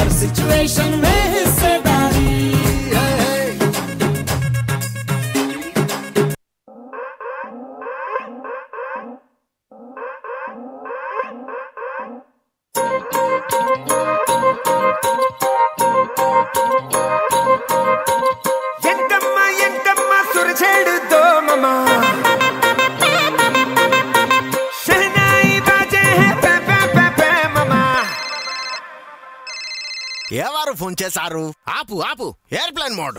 हर situation में हिस्सेदारी। ఎవరు ఫోన్ చేశారు? ఆపు ఆపు, ఎయిర్ప్లేన్ మోడ్.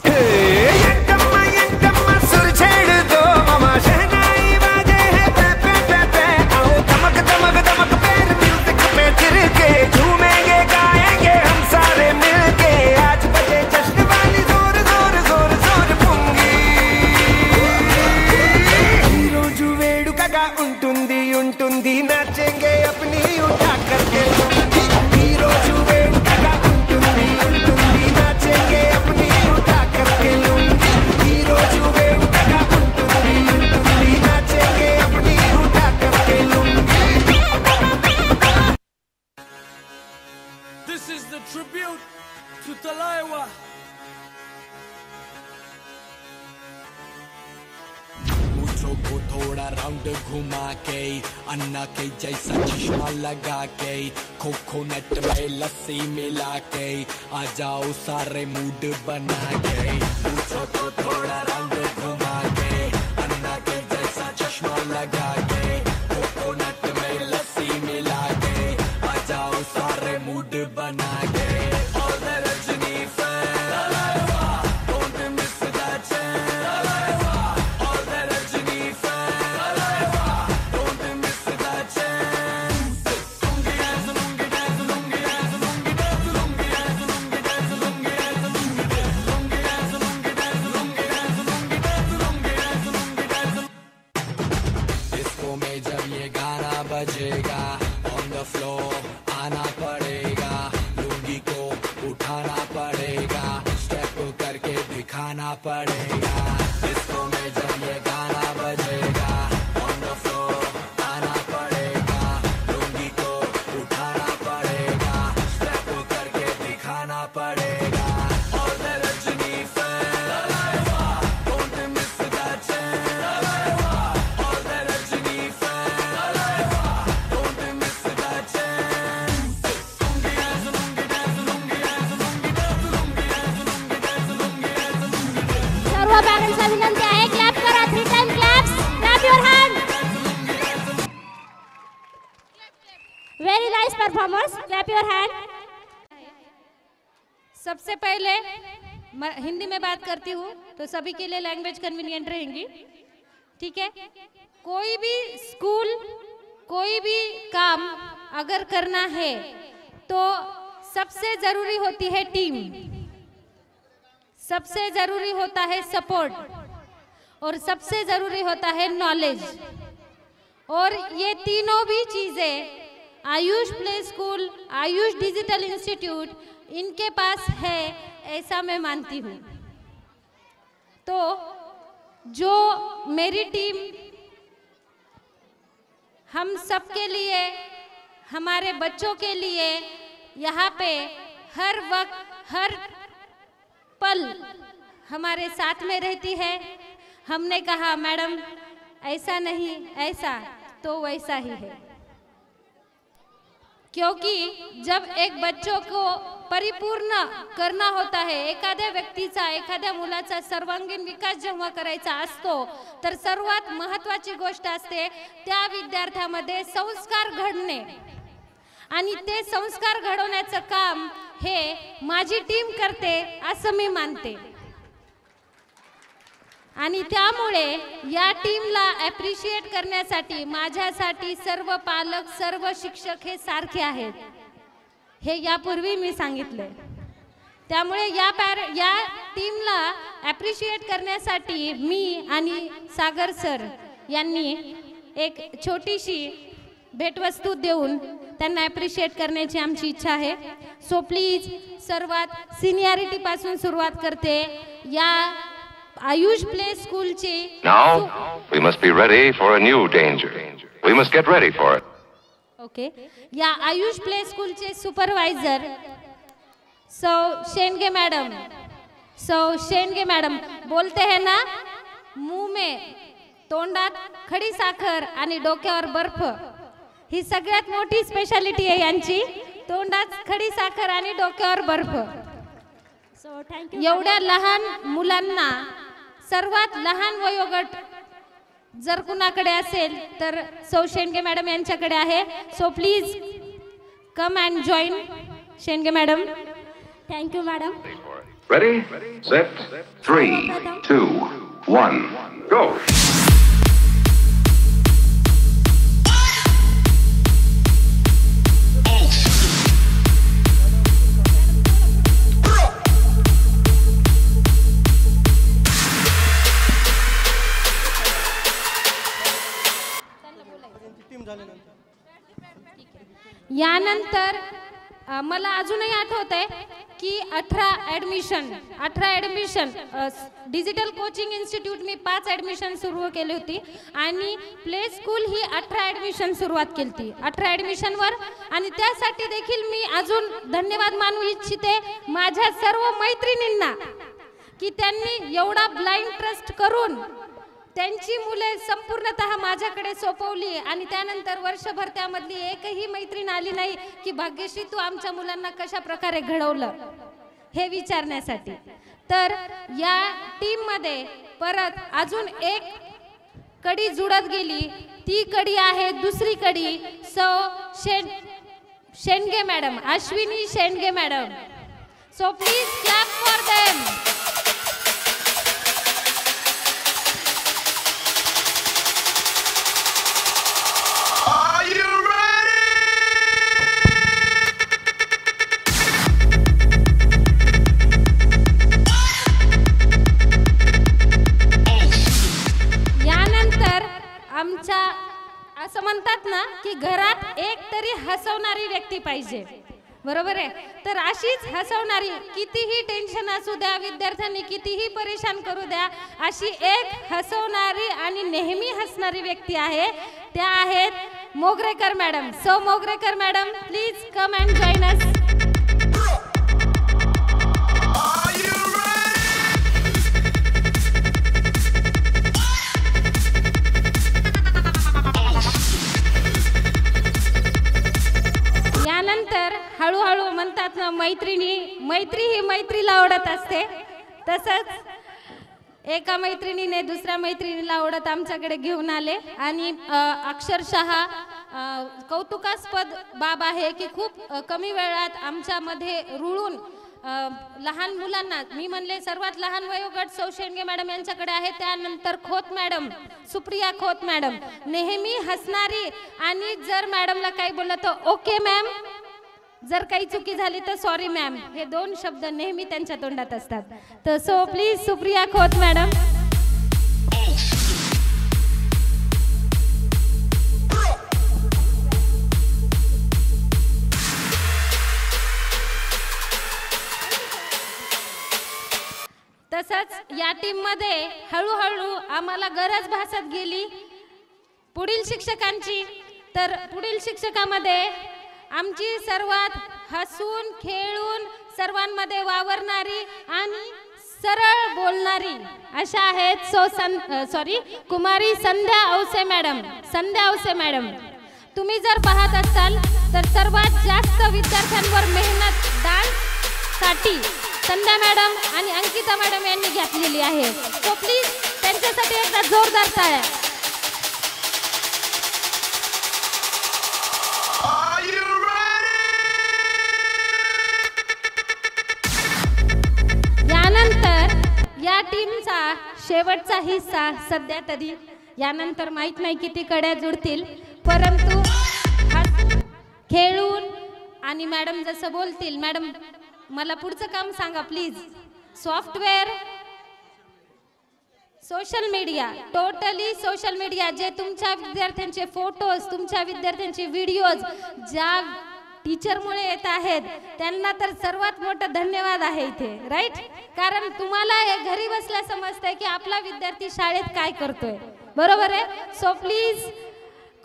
రోజు వేడుకగా ఉంటుంది ఉంటుంది నచ్చేంగే అప్ని ఉఠా కర్కే ఈ రోజు వేడుకగా ఉంటుంది ఉంటుంది నచ్చేంగే అప్ని ఉఠా కర్కే ఈ రోజు వేడుకగా ఉంటుంది ఉంటుంది నచ్చేంగే అప్ని ఉఠా కర్కే This is the tribute to Talaiwa. मूछों को थोड़ा राउंड घुमा के अन्ना के जैसा चश्मा लगा के कोकोनट में लस्सी मिला के आ जाओ सारे मूड बना के मूछों को थोड़ा राउंड घुमा के अन्ना के जैसा चश्मा लगा के कोकोनट में लस्सी मिला के आ जाओ सारे मूड बना के All the Rajni fans, don't miss that chance. All the Rajni fans, don't miss that chance. Lungi dance, lungi dance, lungi dance, lungi dance, lungi dance, lungi dance, lungi dance, lungi dance, lungi dance, lungi dance, lungi dance, lungi dance, lungi dance, lungi dance. Disco में जब ये गाना बजेगा on the floor आना पड़ेगा लुंगी को उठाना पड़ेगा स्टेप करके दिखाना पड़ेगा डिस्को में जब ये गाना बजेगा on the floor आना पड़ेगा लुंगी को उठाना पड़ेगा स्टेप करके दिखाना पड़ेगा All the Rajni fans, don't miss that chance. All the Rajni fans, don't miss that chance. Lungi dance, lungi dance, lungi dance, lungi dance, lungi dance, lungi dance, lungi dance, lungi dance. सर्व पॅरेंट्सला विनंती आहे, clap करा, 3 time claps, clap your hand. Very nice performance, clap your hand. सबसे पहले हिंदी में बात करती हूँ तो सभी के लिए लैंग्वेज कन्वीनियंट रहेंगी, ठीक है? कोई भी स्कूल, कोई भी काम अगर करना है तो सबसे जरूरी होती है टीम, सबसे जरूरी होता है सपोर्ट और सबसे जरूरी होता है नॉलेज. और ये तीनों भी चीजें Ayush play school, Ayush digital institute इनके पास है, ऐसा मैं मानती हूँ. तो जो मेरी टीम हम सबके लिए, हमारे बच्चों के लिए यहाँ पे हर वक्त हर पल हमारे साथ में रहती है. हमने कहा मैडम ऐसा नहीं, ऐसा तो वैसा ही है, क्योंकि जब एक बच्चों को परिपूर्ण करना होता है, एखाद्या व्यक्तीचा, एखाद्या मुलाचा सर्वांगीण विकास जेव्हा करायचा असतो तर सर्वात महत्त्वाची गोष्ट असते त्या विद्यार्थ्यामध्ये संस्कार घडणे. आणि ते संस्कार घडवण्याचं काम हे माझी टीम करते असं मी मानते. आणि त्यामुळे या टीमला ॲप्रिशिएट करण्यासाठी माझ्यासाठी सर्व पालक, सर्व शिक्षक हे सारखे आहेत, हे यापूर्वी मी सांगितले. त्यामुळे या टीमला ॲप्रिशिएट करण्यासाठी मी आणि सागर सर यांनी एक छोटीशी भेटवस्तू देऊन त्यांना ॲप्रिशिएट करण्याची आमची इच्छा आहे. सो प्लीज सर्वात सिनियरिटी पासून सुरुवात करते. या आयुष प्ले स्कूलचे Now we must be ready for a new danger. We must get ready for it. Okay. या आयुष प्ले स्कूलचे सुपरवायझर सो शेंडगे मैडम बोलते हैं ना, मुंह में तोंडात खडी साखर आणि डोक्यावर बर्फ, ही सगळ्यात मोठी स्पेशालिटी आहे यांची. तोंडात खडी साखर आणि डोक्यावर बर्फ. So thank you. एवढ्या लहान मुलांना, सर्वात लहान वयोगट जर कुणाकडे असेल तर सौ शेंडगे मॅडम यांच्याकडे आहे. So please come and join Shendge madam. Thank you madam. Ready, set, 3, 2, 1, go! यानंतर मला अजूनही आठवत आहे की 18 ॲडमिशन डिजिटल कोचिंग इन्स्टिट्यूट मी 5 ॲडमिशन सुरू केली होती आणि प्ले स्कूल ही 18 ॲडमिशन सुरुवात केली होती 18 ॲडमिशनवर. आणि त्यासाठी देखील मी अजून धन्यवाद मानू इच्छिते माझ्या सर्व मैत्रिणींना की त्यांनी एवढा ब्लाइंड ट्रस्ट करून त्यांची मुले संपूर्णतः माझ्याकडे सोपवली. आणि त्यानंतर वर्षभर त्यामधली एकही मैत्रीण आली नाही की भाग्यश्री तू आमच्या मुलांना कशा प्रकारे घडवलं हे विचारण्यासाठी. तर या टीम मध्ये परत अजून एक कडी जुळत गेली. ती कडी आहे दुसरी कडी सौ Shendge madam, Ashwini Shendge madam. So please clap for them. असं म्हणतात ना की घरात एक तरी हसवणारी व्यक्ती पाहिजे, बरोबर आहे. तर अशीच हसवणारी, कितीही टेन्शन असू द्या, विद्यार्थ्यांनी कितीही परेशान करू द्या, अशी एक हसवणारी आणि नेहमी हसणारी व्यक्ती आहे, त्या आहेत Mogrekar madam. So Mogrekar madam please come and join us. यानंतर हळूहळू म्हणतात ना मैत्री ही मैत्रीला आवडत असते, तसंच एका मैत्रिणीने दुसऱ्या मैत्रिणीला आवडत आमच्याकडे घेऊन आले. आणि अक्षरशः कौतुकास्पद बाब आहे की खूप कमी वेळात आमच्यामध्ये रुळून लहान मुलांना, मी म्हणले सर्वात लहान वयोगट सौ शेंडगे मॅडम यांच्याकडे आहे. त्यानंतर खोत मॅडम, सुप्रिया खोत मॅडम, नेहमी हसणारी. आणि जर मॅडमला काही बोललं तर ओके मॅम, जर काही चुकी झाली तर सॉरी मॅम, हे 2 शब्द नेहमी त्यांच्या तोंडात असतात. तर so please Supriya Khot madam. तसंच या टीम मध्ये हळूहळू आम्हाला गरज भासत गेली पुढील शिक्षकांची. तर पुढील शिक्षकामध्ये आमची सर्वात हसून खेळून सर्वांमध्ये वावरणारी आणि सरळ बोलणारी अशा आहेत कुमारी संध्या औसे मॅडम. संध्या औसे मॅडम, तुम्ही जर पाहत असाल तर सर्वात जास्त विद्यार्थ्यांवर मेहनत डान्स साठी संध्या मॅडम आणि अंकिता मॅडम यांनी घेतलेली आहे. सो प्लीज त्यांच्यासाठी एकदा जोरदार टाळ्या. यानंतर या टीमचा शेवटचा हिस्सा सध्या तरी, यानंतर माहित नाही किती कड्या जुळतील, परंतु खेळून आणि मॅडम जसं बोलतील. मॅडम मला पुढचं काम सांगा please. Software, social media, totally social media, जे तुमच्या विद्यार्थ्यांचे फोटोज, तुमच्या विद्यार्थ्यांचे व्हिडिओज ज्या टीचरमुळे येत आहेत त्यांना तर सर्वात मोठं धन्यवाद आहे इथे, राईट. कारण तुम्हाला हे घरी बसल्या समजतंय की आपला विद्यार्थी शाळेत काय करतोय, बरोबर आहे. So please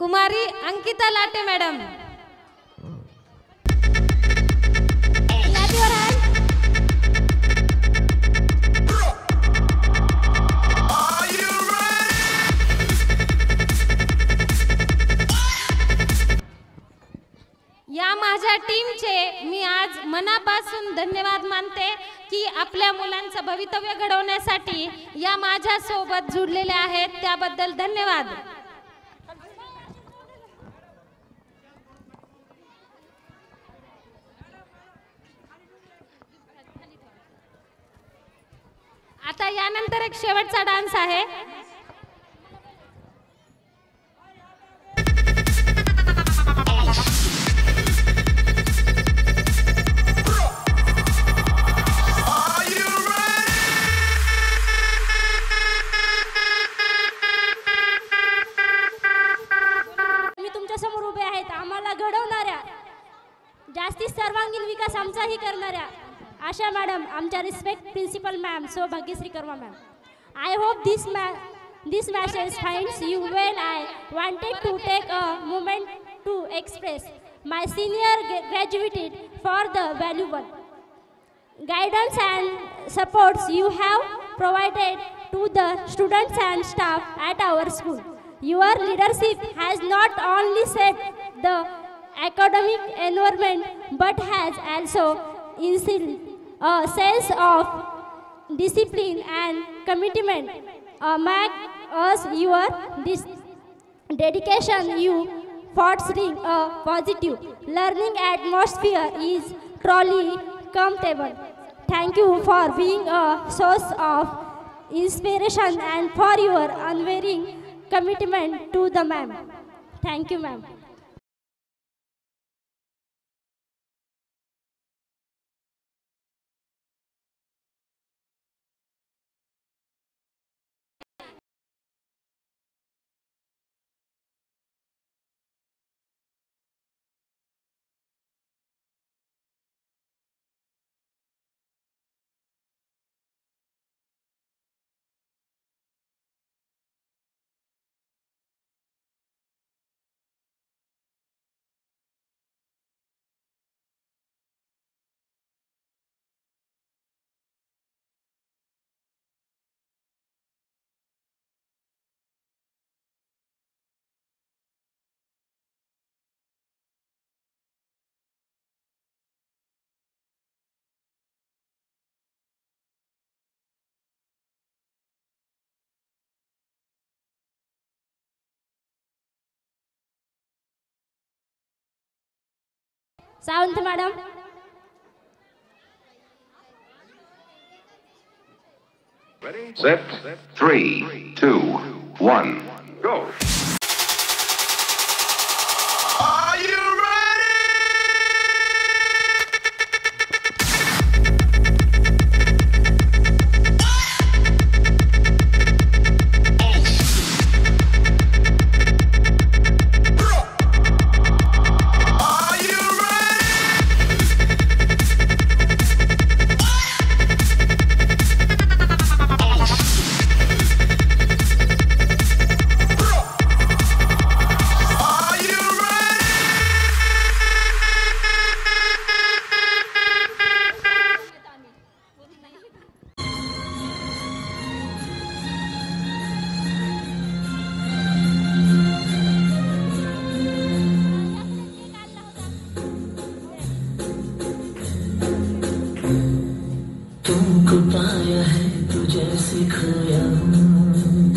Kumari Ankita latte madam. Clap your hand. मनापासून धन्यवाद मानते की आपल्या मुलांचं भवितव्य घडवण्यासाठी या माझ्या सोबत जुडलेले आहेत, त्याबद्दल धन्यवाद. आता यानंतर एक शेवटचा डान्स आहे. मी तुमच्या समोर उभे आहेत, आम्हाला घडवणाऱ्या, जास्तीत सर्वांगीण विकास आमचाही करणाऱ्या आशा मॅडम, आमच्या respect principal ma'am Bhagyashree Karma ma'am. I hope this message finds you well. I wanted to take a moment to express my senior gratitude for the valuable guidance and supports you have provided to the students and staff at our school. Your leadership has not only set the academic environment but has also instilled a sense of discipline and commitment. Among us, your dedication, you fostering a positive learning atmosphere is truly commendable. Thank you for being a source of inspiration and for your unwavering commitment to the ma'am. Thank you, ma'am. Sawant madam. Set. 3, 2, 1, go. तुमको पाया है तो जैसे खोया हूँ,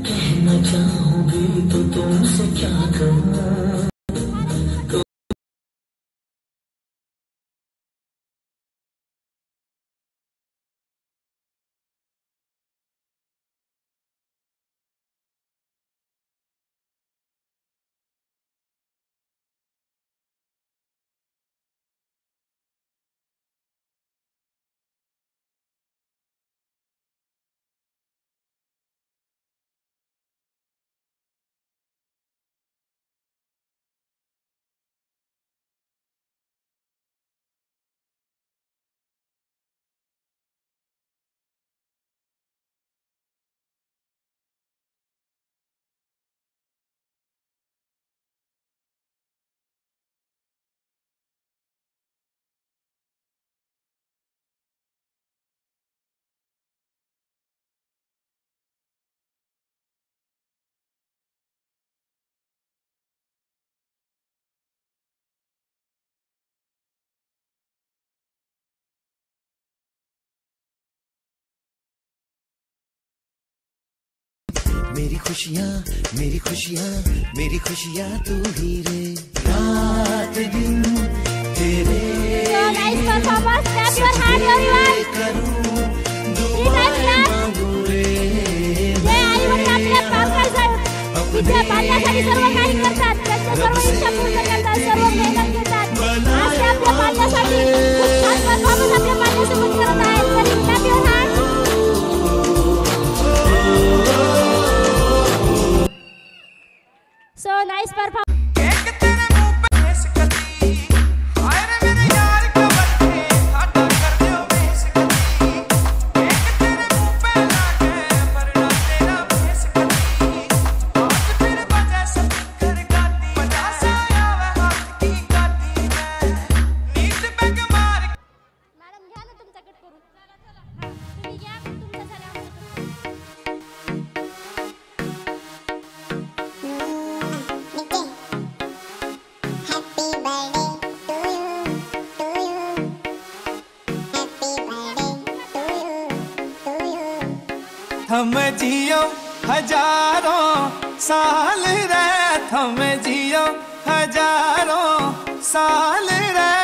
कहना चाहूँ भी तो तुमसे क्या कहूँ. मेरी खुशियाँ मेरी खुशियाँ मेरी खुशियाँ तू ही रे रात दिन तेरे करूँ दुआएं मांगू रे तिच्या पाल्यासाठी सर्व काही करतात, त्यांच्या सर्व इच्छा पूर्ण करतात, सर्व मेहनत घेतात. आज ते आपल्या पाल्यासाठी खूप छान परफॉर्मन्स आपल्या पाल्यासोबत करत आहेत. तरी clap your hands. So nice performance. हम जियो हजारों साल रे हम जियो हजारों साल रे